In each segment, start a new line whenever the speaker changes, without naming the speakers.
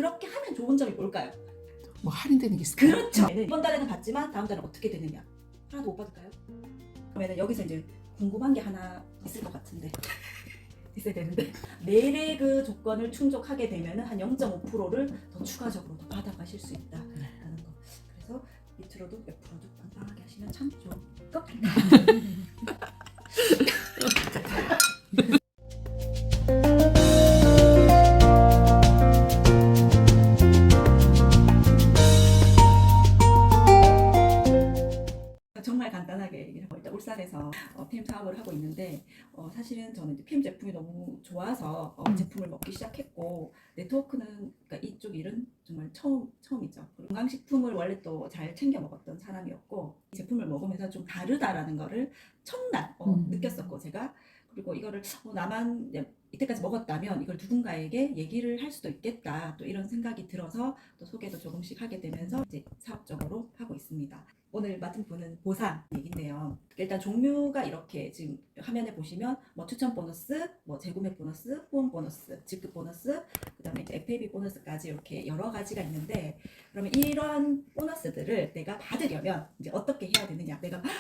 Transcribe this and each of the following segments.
그렇게 하면 좋은 점이 뭘까요?
뭐 할인되는 게 있을까요?
그렇죠. 이번 달에는 받지만 다음 달은 어떻게 되느냐. 하나도 못 받을까요? 그러면 여기서 이제 궁금한 게 하나 있을 것 같은데 있어야 되는데 내래 조건을 충족하게 되면은 한 0.5%를 더 추가적으로 더 받아가실 수 있다라는 거. 그래서 밑으로도 옆으로도 빵빵하게 하시면 참 좋을 것 같아요. 정말 간단하게 얘기를 하고 일단 울산에서 PM 사업을 하고 있는데 사실은 저는 이제 PM 제품이 너무 좋아서 제품을 먹기 시작했고 네트워크는 그러니까 이쪽 일은 정말 처음이죠. 건강식품을 원래 또 잘 챙겨 먹었던 사람이었고 이 제품을 먹으면서 좀 다르다라는 거를 첫날 느꼈었고 제가 그리고 이거를 나만 이때까지 먹었다면 이걸 누군가에게 얘기를 할 수도 있겠다 또 이런 생각이 들어서 또 소개도 조금씩 하게 되면서 이제 사업적으로 하고 있습니다. 오늘 맡은 분은 보상 얘기인데요. 일단 종류가 이렇게 지금 화면에 보시면 뭐 추천 보너스, 뭐 재구매 보너스, 후원 보너스, 직급 보너스, 그다음에 이제 FAB 보너스까지 이렇게 여러 가지가 있는데 그러면 이런 보너스들을 내가 받으려면 이제 어떻게 해야 되느냐? 내가 막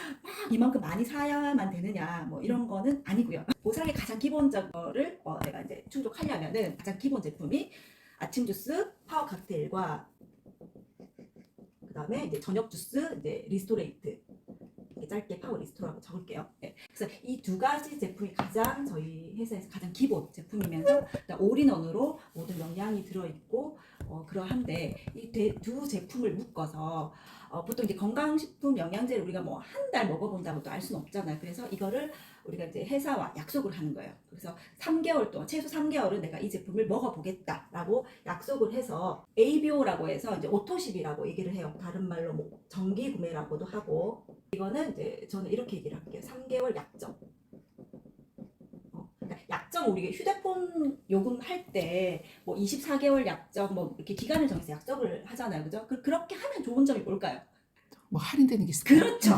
이만큼 많이 사야만 되느냐? 뭐 이런 거는 아니고요. 보상의 가장 기본적인 거를 내가 이제 충족하려면은 가장 기본 제품이 아침 주스, 파워 칵테일과 그다음에 이제 저녁 주스, 이제 리스토레이트 짧게 파워 리스토라고 적을게요. 네. 그래서 이 두 가지 제품이 가장 저희 회사에서 가장 기본 제품이면서 올인원으로 모든 영양이 들어있고 그러한데 이 두 제품을 묶어서 보통 이제 건강식품 영양제를 우리가 뭐 한 달 먹어본다고도 알 수는 없잖아요. 그래서 이거를 우리가 이제 회사와 약속을 하는 거예요. 그래서 3개월 동안 최소 3개월은 내가 이 제품을 먹어보겠다라고 약속을 해서 ABO라고 해서 이제 오토십이라고 얘기를 해요. 다른 말로 뭐 정기 구매라고도 하고 이거는 이제 저는 이렇게 얘기를 할게요. 3개월 약정. 그러니까 약정 우리 휴대폰 요금할 때 뭐 24개월 약정 뭐 이렇게 기간을 정해서 약정을 하잖아요. 그죠? 그렇게 하면 좋은 점이 뭘까요?
뭐 할인되는 게 있을까요?
그렇죠.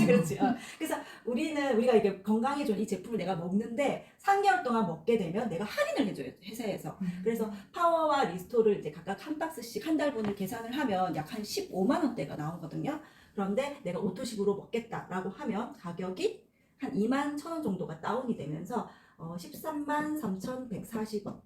그렇지. 그래서 우리가 이게 건강해준 이 제품을 내가 먹는데 3개월 동안 먹게 되면 내가 할인을 해줘요. 회사에서. 그래서 파워와 리스토를 이제 각각 한 박스씩 한 달분을 계산을 하면 약 한 15만 원대가 나오거든요. 그런데 내가 오토식으로 먹겠다라고 하면 가격이 한 2만 1천 원 정도가 다운이 되면서 13만 3,140원.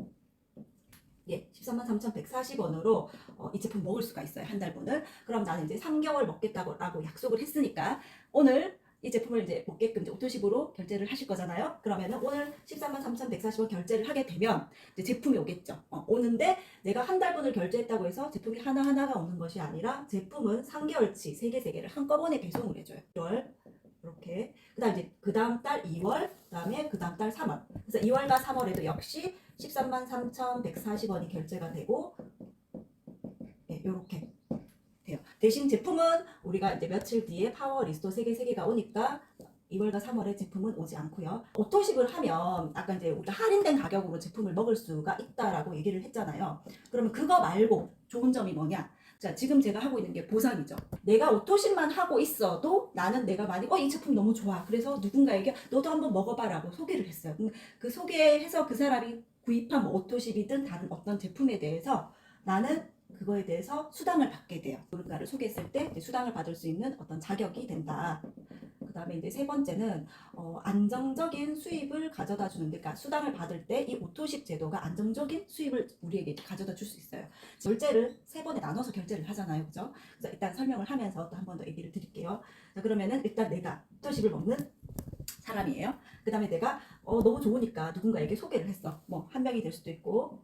예, 13만 3,140원으로 이 제품 먹을 수가 있어요. 한 달분을. 그럼 나는 이제 3개월 먹겠다고 약속을 했으니까 오늘 이 제품을 이제 먹게끔 이제 오토십으로 결제를 하실 거잖아요. 그러면은 오늘 13만 3,140원 결제를 하게 되면 이제 제품이 오겠죠. 오는데 내가 한 달분을 결제했다고 해서 제품이 하나하나가 오는 것이 아니라 제품은 3개월치 3개를 한꺼번에 배송을 해줘요. 1월 이렇게. 그다음 이제 그다음 달 2월, 그다음에 그다음 달 3월. 그래서 2월과 3월에도 역시 13만 3,140원이 결제가 되고 네, 요렇게 돼요. 대신 제품은 우리가 이제 며칠 뒤에 파워 리스토 3개가 오니까 2월과 3월에 제품은 오지 않고요. 오토식을 하면 아까 이제 우리가 할인된 가격으로 제품을 먹을 수가 있다라고 얘기를 했잖아요. 그러면 그거 말고 좋은 점이 뭐냐? 자, 지금 제가 하고 있는 게 보상이죠. 내가 오토식만 하고 있어도 나는 내가 만약 이 제품 너무 좋아. 그래서 누군가에게 너도 한번 먹어봐라고 소개를 했어요. 그 소개해서 그 사람이 구입한 뭐 오토식이든 다른 어떤 제품에 대해서 나는 그거에 대해서 수당을 받게 돼요. 누군가를 소개했을 때 수당을 받을 수 있는 어떤 자격이 된다. 그 다음에 이제 세 번째는 안정적인 수입을 가져다 주는데, 그러니까 수당을 받을 때 이 오토식 제도가 안정적인 수입을 우리에게 가져다 줄 수 있어요. 결제를 세 번에 나눠서 결제를 하잖아요, 그죠? 그래서 일단 설명을 하면서 또 한 번 더 얘기를 드릴게요. 자, 그러면은 일단 내가 오토식을 먹는 사람이에요. 그 다음에 내가 너무 좋으니까 누군가에게 소개를 했어. 뭐 한 명이 될 수도 있고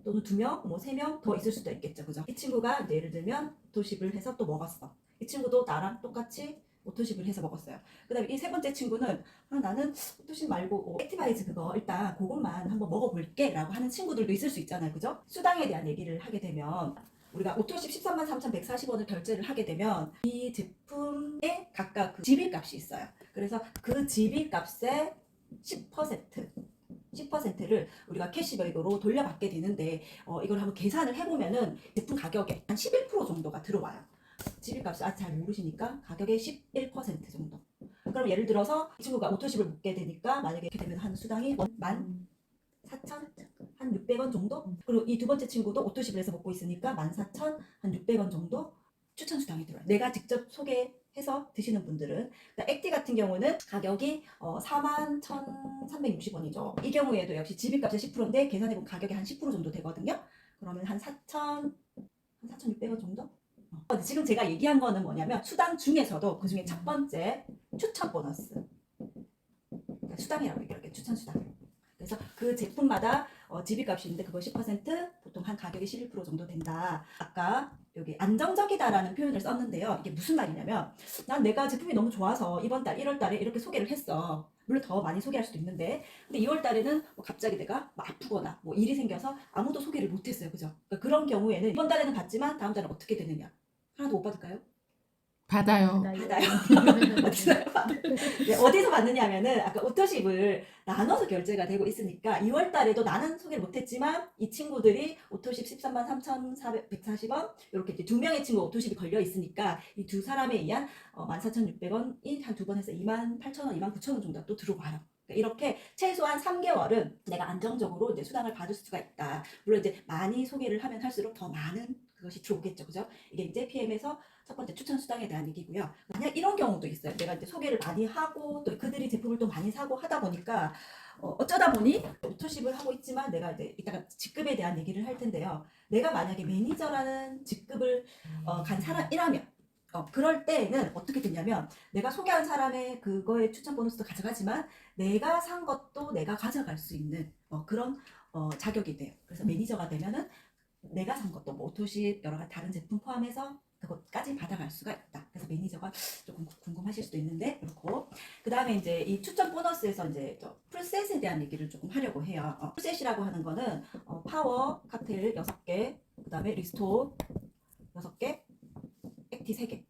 또는 2명, 뭐 3명 더 있을 수도 있겠죠, 그죠? 이 친구가 이제 예를 들면 오토식을 해서 또 먹었어. 이 친구도 나랑 똑같이 오토식을 해서 먹었어요. 그 다음에 이 세 번째 친구는 나는 오토식 말고 액티바이즈 그거 일단 그것만 한번 먹어볼게 라고 하는 친구들도 있을 수 있잖아요, 그죠? 수당에 대한 얘기를 하게 되면 우리가 오토십 13만 3,140원을 결제를 하게 되면 이 제품에 각각 그 지빌값이 있어요. 그래서 그 지빌값의 10%를 우리가 캐시백으로 돌려받게 되는데 이걸 한번 계산을 해보면은 제품 가격에 한 11% 정도가 들어와요. 지빌값이 아직 잘 모르시니까 가격의 11% 정도. 그럼 예를 들어서 이 친구가 오토십을 먹게 되니까 만약에 이렇게 되면 한 수당이 14,000 한 600원 정도? 그리고 이 두 번째 친구도 오토십을 해서 먹고 있으니까 14,600원 정도 추천 수당이 들어요. 내가 직접 소개해서 드시는 분들은. 액티 같은 경우는 가격이 41,360원이죠. 이 경우에도 역시 집입값의 10%인데 계산해보면 가격이 한 10% 정도 되거든요. 그러면 한 4,600원 정도? 근데 지금 제가 얘기한 거는 뭐냐면 수당 중에서도 그 중에 첫 번째 추천 보너스. 그러니까 수당이라고 얘기할게요. 추천 수당. 그래서 그 제품마다 집입값이 있는데 그거 10% 보통 한 가격이 11% 정도 된다. 아까 여기 안정적이다라는 표현을 썼는데요. 이게 무슨 말이냐면 난 내가 제품이 너무 좋아서 이번 달 1월 달에 이렇게 소개를 했어. 물론 더 많이 소개할 수도 있는데 근데 2월 달에는 뭐 갑자기 내가 뭐 아프거나 뭐 일이 생겨서 아무도 소개를 못했어요. 그죠? 그러니까 그런 경우에는 이번 달에는 받지만 다음 달은 어떻게 되느냐. 하나도 못 받을까요?
받아요.
받아요. 어디서 받아요? 네, 어디서 받느냐면은 아까 오토십을 나눠서 결제가 되고 있으니까 2월 달에도 나는 소개를 못했지만 이 친구들이 오토십 13만 3,140원 이렇게 이제 두 명의 친구 오토십이 걸려 있으니까 이 두 사람에 의한 14,600원이 한 두 번 해서 28,000원, 29,000원 정도 또 들어와요. 그러니까 이렇게 최소한 3개월은 내가 안정적으로 이제 수당을 받을 수가 있다. 물론 이제 많이 소개를 하면 할수록 더 많은 그것이 들어오겠죠. 그죠? 이게 이제 PM에서 첫 번째 추천 수당에 대한 얘기고요. 만약 이런 경우도 있어요. 내가 이제 소개를 많이 하고 또 그들이 제품을 또 많이 사고 하다 보니까 어쩌다 보니 오토십을 하고 있지만 내가 이제 이따가 직급에 대한 얘기를 할 텐데요. 내가 만약에 매니저라는 직급을 간 사람이라면 그럴 때는 어떻게 되냐면 내가 소개한 사람의 그거의 추천 보너스도 가져가지만 내가 산 것도 내가 가져갈 수 있는 그런 자격이 돼요. 그래서 매니저가 되면은 내가 산 것도 뭐 오토십 여러 가지 다른 제품 포함해서 그것까지 받아갈 수가 있다. 그래서 매니저가 조금 궁금하실 수도 있는데 그렇고 그 다음에 이제 이 추천 보너스에서 이제 풀셋에 대한 얘기를 조금 하려고 해요. 풀셋이라고 하는 거는 파워 칵테일 6개, 그 다음에 리스토 6개, 액티 3개.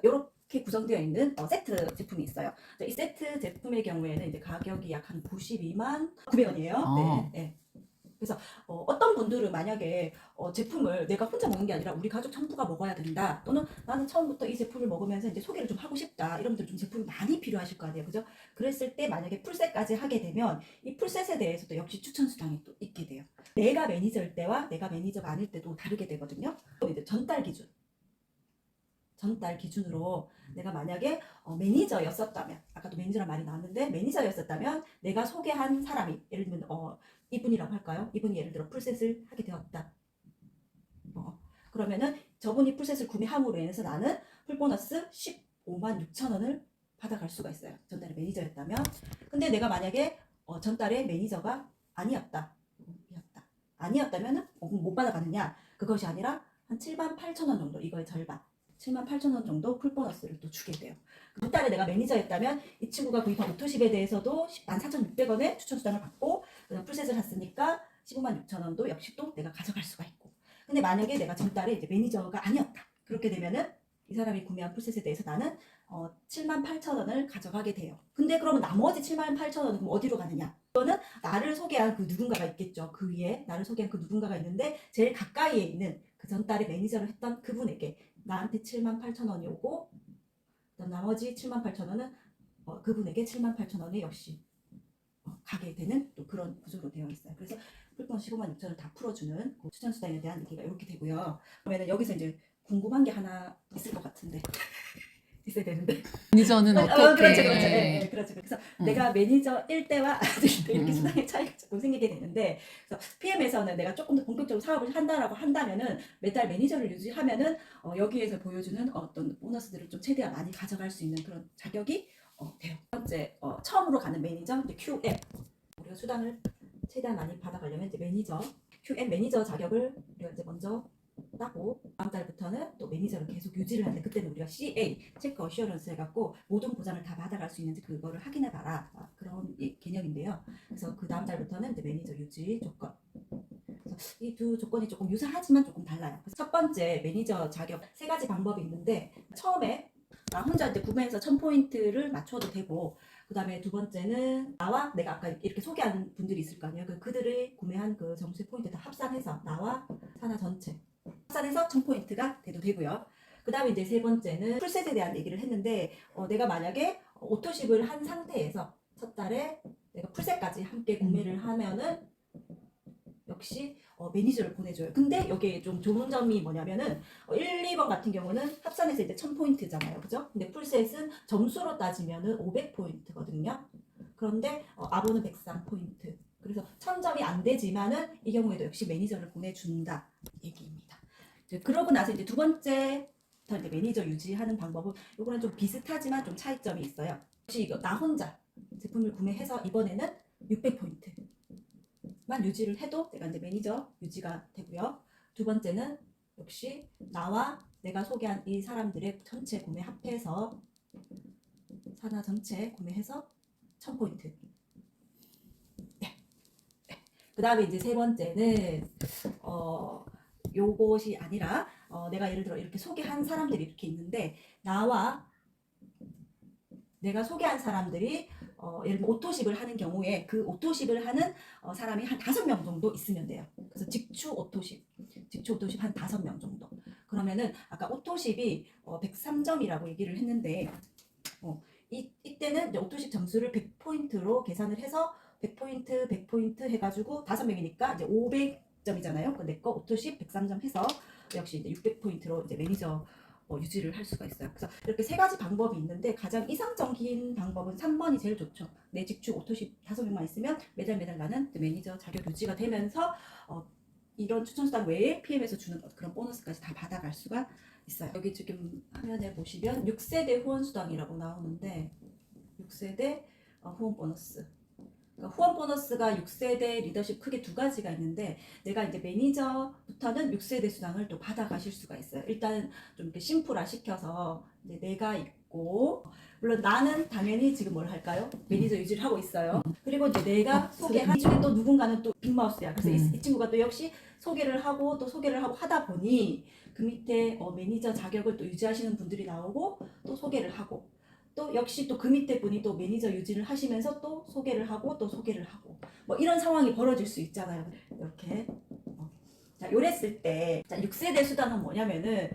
이렇게 구성되어 있는 세트 제품이 있어요. 이 세트 제품의 경우에는 이제 가격이 약 한 92만 900원이에요. 네, 네. 그래서 어떤 분들은 만약에 제품을 내가 혼자 먹는 게 아니라 우리 가족 전부가 먹어야 된다. 또는 나는 처음부터 이 제품을 먹으면서 이제 소개를 좀 하고 싶다. 이런 분들 좀 제품이 많이 필요하실 거 아니에요. 그죠? 그랬을 때 만약에 풀셋까지 하게 되면 이 풀셋에 대해서도 역시 추천 수당이 또 있게 돼요. 내가 매니저일 때와 내가 매니저가 아닐 때도 다르게 되거든요. 이제 전달 기준으로 내가 만약에 매니저였었다면 아까도 매니저란 말이 나왔는데 매니저였었다면 내가 소개한 사람이 예를 들면 이분이라고 할까요? 이분이 예를 들어 풀셋을 하게 되었다. 그러면은 저분이 풀셋을 구매함으로 인해서 나는 풀보너스 15만 6천 원을 받아갈 수가 있어요. 전달의 매니저였다면. 근데 내가 만약에 전달의 매니저가 아니었다면은 못 받아가느냐? 그것이 아니라 한 7만 8천 원 정도 이거의 절반. 7만 8천 원 정도 풀보너스를 또 주게 돼요. 그 달에 내가 매니저였다면 이 친구가 구입한 오토십에 대해서도 14,600원의 추천 수당을 받고 풀셋을 샀으니까 15만 6천 원도 역시 또 내가 가져갈 수가 있고. 근데 만약에 내가 전달에 이제 매니저가 아니었다. 그렇게 되면은 이 사람이 구매한 풀셋에 대해서 나는 7만 8천 원을 가져가게 돼요. 근데 그러면 나머지 7만 8천 원은 그럼 어디로 가느냐? 이거는 나를 소개한 그 누군가가 있겠죠. 그 위에 나를 소개한 그 누군가가 있는데 제일 가까이에 있는 그 전달에 매니저를 했던 그분에게 나한테 7만 8천 원이 오고 나머지 7만 8천 원은 그분에게 7만 8천 원이 역시 가게 되는 또 그런 구조로 되어 있어요. 그래서 풀폰 15만 6천 원을 다 풀어주는 그 추천 수당에 대한 얘기가 이렇게 되고요. 그러면 여기서 이제 궁금한 게 하나 있을 것 같은데 있어야 되는데
매니저는 어떻게?
그렇죠. 네, 그렇죠. 그래서 내가 매니저일 때와 아닐 때 이렇게 수당의 차이가 조금 생기게 되는데 그래서 PM에서는 내가 조금 더 본격적으로 사업을 한다라고 한다면은 매달 매니저를 유지하면은 여기에서 보여주는 어떤 보너스들을 좀 최대한 많이 가져갈 수 있는 그런 자격이 돼요. 첫 번째 처음으로 가는 매니저 이제 QM 우리가 수당을 최대한 많이 받아가려면 이제 매니저 QM 매니저 자격을 우리가 이제 먼저 따고 다음 달부터는 또 매니저를 계속 유지를 하는데 그때는 우리가 CA 체크 어시어런스 해갖고 모든 보장을 다 받아갈 수 있는지 그거를 확인해봐라 그런 개념인데요. 그래서 그 다음 달부터는 이제 매니저 유지 조건 이 두 조건이 조금 유사하지만 조금 달라요. 첫 번째 매니저 자격 3가지 방법이 있는데 처음에 나 혼자 이제 구매해서 1000포인트를 맞춰도 되고 그 다음에 두 번째는 나와 내가 아까 이렇게 소개한 분들이 있을 거 아니에요. 그들이 구매한 그 점수의 포인트 다 합산해서 나와 산하 전체 합산해서 1000포인트가 돼도 되고요. 그 다음에 이제 세 번째는 풀셋에 대한 얘기를 했는데 내가 만약에 오토십을 한 상태에서 첫 달에 내가 풀셋까지 함께 구매를 하면은 역시 매니저를 보내줘요. 근데 여기에 좀 좋은 점이 뭐냐면은 1, 2번 같은 경우는 합산해서 이제 1000포인트잖아요. 그죠? 근데 풀셋은 점수로 따지면은 500포인트거든요. 그런데 아보는 103포인트. 그래서 1000점이 안 되지만은 이 경우에도 역시 매니저를 보내준다 얘기입니다. 이제 그러고 나서 이제 두 번째 이제 매니저 유지하는 방법은 이거는 좀 비슷하지만 좀 차이점이 있어요. 혹시 이거 나 혼자 제품을 구매해서 이번에는 600포인트만 유지를 해도 내가 이제 매니저 유지가 되고요. 두 번째는 역시 나와 내가 소개한 이 사람들의 전체 구매 합해서 산하 전체 구매해서 1000포인트. 그 다음에 이제 세 번째는 요것이 아니라 내가 예를 들어 이렇게 소개한 사람들이 이렇게 있는데 나와 내가 소개한 사람들이 예를 들어 오토십을 하는 경우에 그 오토십을 하는 사람이 한 5명 정도 있으면 돼요. 그래서 직추 오토십 한 5명 정도. 그러면은 아까 오토십이 103점이라고 얘기를 했는데 이때는 이제 오토십 점수를 100포인트로 계산을 해서 100포인트, 100포인트 해가지고 5명이니까 이제 500점이잖아요. 내 거 오토십 103점 해서 역시 이제 600포인트로 이제 매니저 유지를 할 수가 있어요. 그래서 이렇게 세 가지 방법이 있는데 가장 이상적인 방법은 3번이 제일 좋죠. 내 직축 오토십 5명만 있으면 매달 나는 매니저 자격 유지가 되면서 이런 추천수당 외에 PM에서 주는 그런 보너스까지 다 받아갈 수가 있어요. 여기 지금 화면에 보시면 6세대 후원수당이라고 나오는데 6세대 후원 보너스. 그러니까 후원 보너스가 6세대 리더십 크게 두 가지가 있는데 내가 이제 매니저부터는 6세대 수당을 또 받아가실 수가 있어요. 일단 좀 이렇게 심플화 시켜서 이제 내가 있고 물론 나는 당연히 지금 뭘 할까요? 매니저 유지를 하고 있어요. 그리고 이제 내가 소개한 이 중에 또 누군가는 또 빅마우스야. 그래서 이 친구가 또 역시 소개를 하고 또 소개를 하고 하다 보니 그 밑에 매니저 자격을 또 유지하시는 분들이 나오고 또 소개를 하고 또 역시 또 그 밑에 분이 또 매니저 유지를 하시면서 또 소개를 하고 또 소개를 하고 뭐 이런 상황이 벌어질 수 있잖아요. 이렇게 자 요랬을 때 자 6세대 수당은 뭐냐면은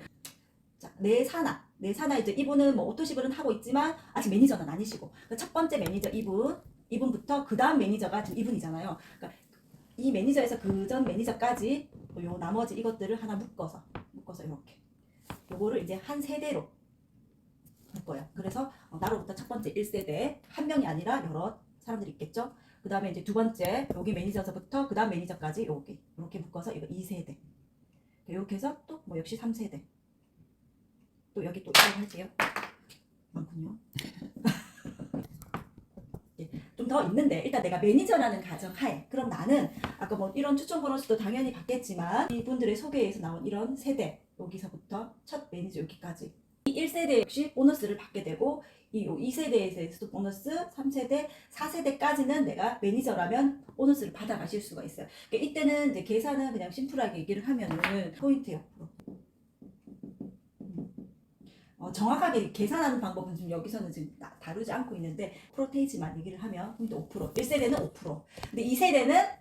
자 내 사나 이제 이분은 뭐 오토시블은 하고 있지만 아직 매니저는 아니시고 첫 번째 매니저 이분부터 그 다음 매니저가 지금 이분이잖아요. 그러니까 이 매니저에서 그 전 매니저까지 요 나머지 이것들을 하나 묶어서 이렇게 요거를 이제 한 세대로 거예요. 그래서 나로부터 첫 번째 1세대 한 명이 아니라 여러 사람들이 있겠죠. 그 다음에 이제 두 번째 여기 매니저서부터 그 다음 매니저까지 이렇게 묶어서 이거 2세대 이렇게 해서 또 뭐 역시 3세대 또 여기 또 이거 할게요. 많군요. 좀 더 있는데 일단 내가 매니저라는 가정하에 그럼 나는 아까 뭐 이런 추천 보너스도 당연히 받겠지만 이분들의 소개에서 나온 이런 세대 여기서부터 첫 매니저 여기까지 이 1세대 역시 보너스를 받게 되고 이 2세대에서도 보너스, 3세대, 4세대까지는 내가 매니저라면 보너스를 받아가실 수가 있어요. 그러니까 이때는 이제 계산은 그냥 심플하게 얘기를 하면은 포인트 옆으로 정확하게 계산하는 방법은 지금 여기서는 지금 다루지 않고 있는데 프로테이지만 얘기를 하면 포인트 5%, 1세대는 5%, 근데 2세대는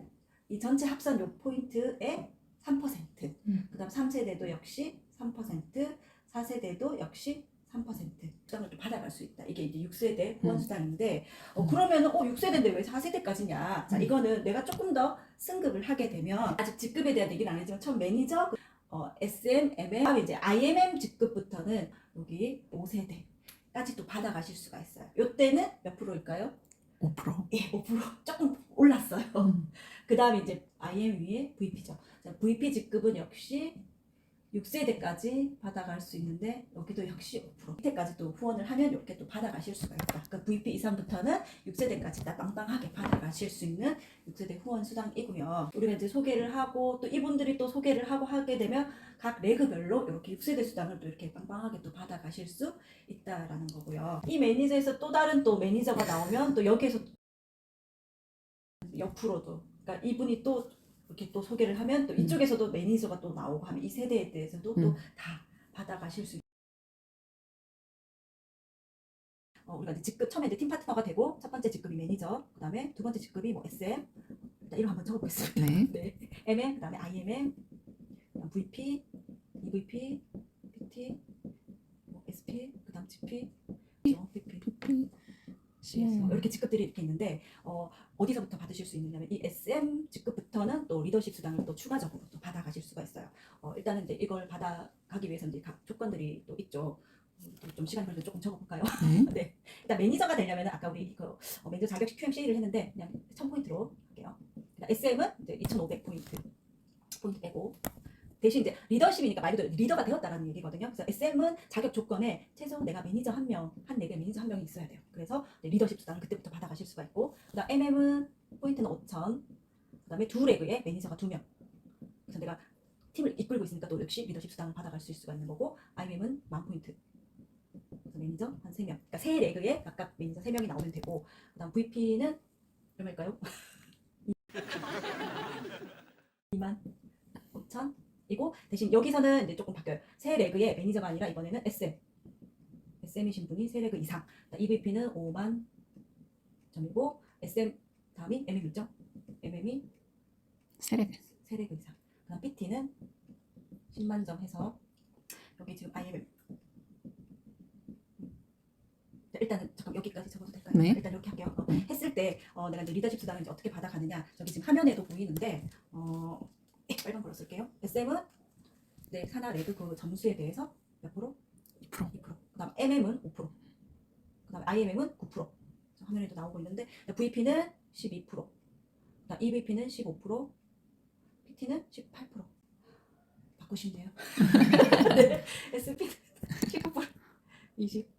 이 전체 합산 요 포인트의 3%, 그 다음 3세대도 역시 3%, 4세대도 역시 3% 수당을 또 받아갈 수 있다. 이게 이제 6세대 후원 수당인데 그러면은 6세대인데 왜 4세대까지냐? 자 이거는 내가 조금 더 승급을 하게 되면 아직 직급에 대한 얘기는 안 했지만 처음 매니저 SM, MM, 이제 IMM 직급부터는 여기 5세대까지 또 받아가실 수가 있어요. 요때는 몇 프로일까요?
5%.
예, 5% 조금 올랐어요. 그 다음에 이제 IM 위에 VP죠. 자, VP 직급은 역시 6세대까지 받아갈 수 있는데 여기도 역시 5% 밑에까지 또 후원을 하면 이렇게 또 받아가실 수가 있다. 그러니까 VP 이상부터는 6세대까지 다 빵빵하게 받아가실 수 있는 6세대 후원 수당이고요. 우리가 이제 소개를 하고 또 이분들이 또 소개를 하고 하게 되면 각 레그별로 이렇게 6세대 수당을 또 이렇게 빵빵하게 또 받아가실 수 있다라는 거고요. 이 매니저에서 또 다른 또 매니저가 나오면 또 여기에서 옆으로도 그러니까 이분이 또 이렇게 또 소개를 하면 또 이쪽에서도 매니저가 또 나오고 하면 이 세대에 대해서도 또 다 받아가실 수 있어요. 우리가 이제 직급 처음에 이제 팀 파트너가 되고 첫 번째 직급이 매니저, 그 다음에 두 번째 직급이 뭐 SM, 일단 이거 한번 적어보겠습니다.
네.
네. MM, 그 다음에 IMM, VP, EVP, PT, 뭐 SP, 그 다음 GP, PP,
PP, CIM.
이렇게 직급들이 이렇게 있는데 어디서부터 받으실 수 있느냐면 이 SM 직급부터 2부터는 또 리더십 수당을 또 추가적으로 또 받아가실 수가 있어요. 일단은 이제 이걸 받아가기 위해서 이제 각 조건들이 또 있죠. 좀 시간 걸려 조금 적어볼까요?
네.
네. 일단 매니저가 되려면 아까 우리 그 매니저 자격식 QMC를 했는데 그냥 1000포인트로 할게요. SM은 이제 2500포인트 빼고 대신 이제 리더십이니까 말 그대로 리더가 되었다라는 얘기거든요. 그래서 SM은 자격 조건에 최소 내가 매니저 한 명, 한 4개 매니저 한 명이 있어야 돼요. 그래서 리더십 수당을 그때부터 받아가실 수가 있고, 그다음 MM은 포인트는 5000, 그다음에 2레그에 매니저가 2명. 그래서 내가 팀을 이끌고 있으니까 또 역시 리더십 수당을 받아갈 수 있을 수가 있는 거고, IMM은 10,000포인트. 그래서 매니저 한 3명. 그러니까 3레그에 각각 매니저 3명이 나오면 되고, 그다음 VP는 얼마일까요? 25,000. 이고 대신 여기서는 이제 조금 바뀌어요. 세 레그의 매니저가 아니라 이번에는 SM이신 분이 세 레그 이상. EVP는 5만 점이고 SM 다음이 MM이죠. MM이
세레그.
세 레그 이상. 그다음 PT는 10만 점 해서 여기 지금 IMM. 일단은 잠깐 여기까지 적어도 될까요?
네.
일단 이렇게 할게요. 했을 때 내가 이제 리더십 수당을 이제 어떻게 받아가느냐. 저기 지금 화면에도 보이는데 빨간 걸로 쓸게요. SM은 네, 산하 레그 그 점수에 대해서 몇 프로?
2%.
2%. 그다음 MM은 5%. 그다음 IMM은 9%. 화면에도 나오고 있는데 VP는 12%. 그다음 EVP는 15%. PT는 18%. 바꾸시면 돼요. 네. SP는 19%. 20.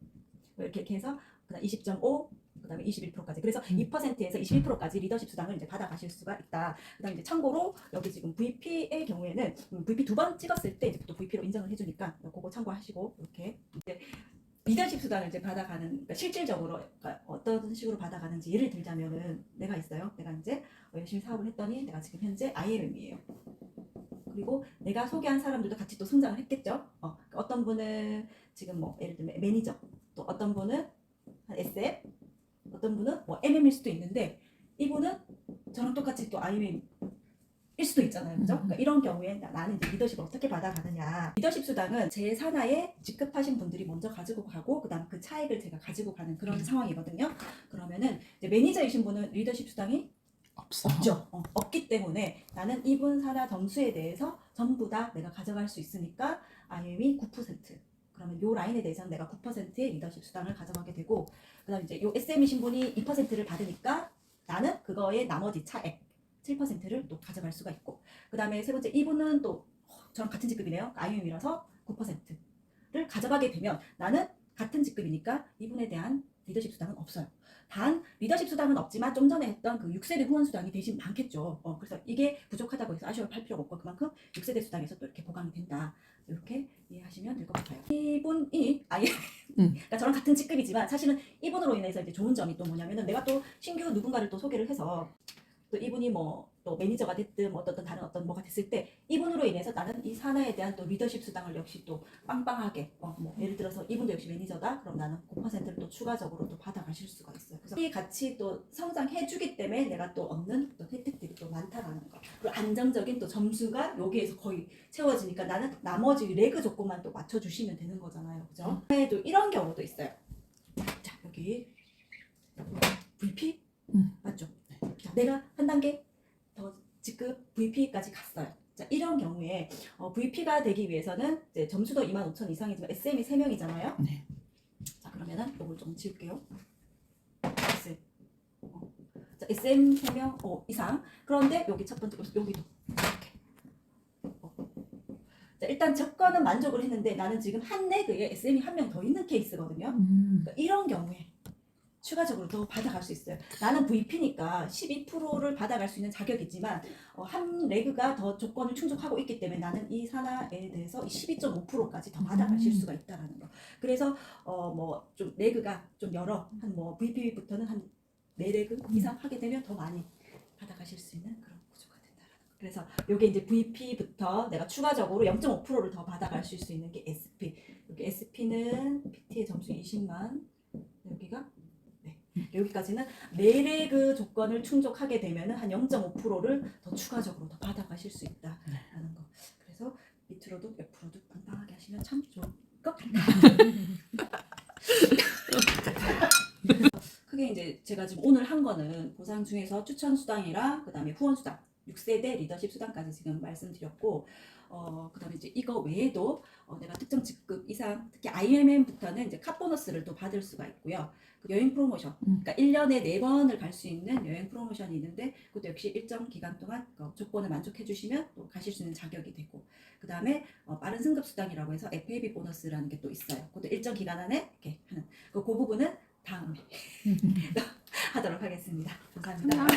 이렇게 해서 그다음 20.5. 그다음에 21%까지. 그래서 2%에서 21%까지 리더십 수당을 이제 받아가실 수가 있다. 그다음에 이제 참고로 여기 지금 VP의 경우에는 VP 2번 찍었을 때 이제 또 VP로 인정을 해주니까 그거 참고하시고 이렇게 이제 리더십 수당을 이제 받아가는 그러니까 실질적으로 그러니까 어떤 식으로 받아가는지 예를 들자면은 내가 있어요. 내가 이제 열심히 사업을 했더니 내가 지금 현재 IMM이에요. 그리고 내가 소개한 사람들도 같이 또 성장을 했겠죠. 어떤 분은 지금 뭐 예를 들면 매니저, 또 어떤 분은 SM, 어떤 분은 뭐 MM일 수도 있는데 이분은 저랑 똑같이 또 IMM일 수도 있잖아요. 그죠? 그러니까 이런 경우에 나는 이제 리더십을 어떻게 받아가느냐. 리더십 수당은 제 산하에 직급하신 분들이 먼저 가지고 가고 그다음 그 차액을 제가 가지고 가는 그런 상황이거든요. 그러면은 이제 매니저이신 분은 리더십 수당이 없죠. 없기 때문에 나는 이분 산하 점수에 대해서 전부 다 내가 가져갈 수 있으니까 IM이 9%. 그러면 요 라인에 대해서는 내가 9%의 리더십 수당을 가져가게 되고, 그다음 이제 요 SM이신 분이 2%를 받으니까 나는 그거의 나머지 차액 7%를 또 가져갈 수가 있고, 그다음에 세 번째 이분은 또 저랑 같은 직급이네요. IM이라서 9%를 가져가게 되면 나는 같은 직급이니까 이분에 대한 리더십 수당은 없어요. 단 리더십 수당은 없지만 좀 전에 했던 그 6세대 후원 수당이 대신 많겠죠. 그래서 이게 부족하다고 해서 아쉬워할 필요가 없고 그만큼 6세대 수당에서 또 이렇게 보강이 된다. 이렇게 이해하시면 될 것 같아요. 이분이 아예 그러니까 저랑 같은 직급이지만 사실은 이분으로 인해서 이제 좋은 점이 또 뭐냐면은 내가 또 신규 누군가를 또 소개를 해서 또 이분이 뭐 또 매니저가 됐든 뭐 어떤 다른 어떤 뭐가 됐을 때 이분으로 인해서 나는 이 산하에 대한 또 리더십 수당을 역시 또 빵빵하게 뭐 예를 들어서 이분도 역시 매니저다 그럼 나는 9%를 또 추가적으로 또 받아가실 수가 있어요. 그래서 이 같이 또 성장해주기 때문에 내가 또 얻는 또 혜택들이 또 많다라는 거. 그리고 안정적인 또 점수가 여기에서 거의 채워지니까 나는 나머지 레그 조건만 또 맞춰주시면 되는 거잖아요. 그죠? 또 이런 경우도 있어요. 자 여기 VP 맞죠? 자, 내가 한 단계 더 직급 VP까지 갔어요. 자, 이런 경우에 VP가 되기 위해서는 이제 점수도 25,000 이상이지만 SM이 3명이잖아요.
네.
자, 그러면은 이걸 좀 지울게요. SM. 자, SM 3명 이상. 그런데 여기 첫 번째 여기도 이렇게. 자, 일단 조건은 만족을 했는데 나는 지금 한 레그에 SM이 한 명 더 있는 케이스거든요. 그러니까 이런 경우에 추가적으로 더 받아갈 수 있어요. 나는 VP니까 12%를 받아갈 수 있는 자격이지만 한 레그가 더 조건을 충족하고 있기 때문에 나는 이 산하에 대해서 12.5%까지 더 받아가실 수가 있다라는 거. 그래서 뭐 좀 레그가 좀 여러 한 뭐 VP부터는 한 4레그 이상 하게 되면 더 많이 받아가실 수 있는 그런 구조가 된다라는 거. 그래서 요게 이제 VP부터 내가 추가적으로 0.5%를 더 받아갈 수 있는 게 SP. 여기 SP는 PT의 점수 20만. 여기가 여기까지는 4레그 조건을 충족하게 되면 한 0.5%를 더 추가적으로 더 받아가실 수 있다라는 거. 그래서 밑으로도 옆으로도 빵빵하게 하시면 참 좋을 것 같다. 크게 이제 제가 지금 오늘 한 거는 보상 중에서 추천 수당이랑 그다음에 후원 수당 6세대 리더십 수당까지 지금 말씀드렸고, 그다음에 이제 이거 외에도 내가 특정 직급 이상, 특히 IMM부터는 이제 카 보너스를 또 받을 수가 있고요. 그 여행 프로모션, 그러니까 1년에 4번을 갈 수 있는 여행 프로모션이 있는데, 그것도 역시 일정 기간 동안 조건을 만족해 주시면 또 가실 수 있는 자격이 되고, 그 다음에 빠른 승급 수당이라고 해서 FAB 보너스라는 게 또 있어요. 그것도 일정 기간 안에 이렇게 하는 그 부분은 다음에 하도록 하겠습니다. 감사합니다.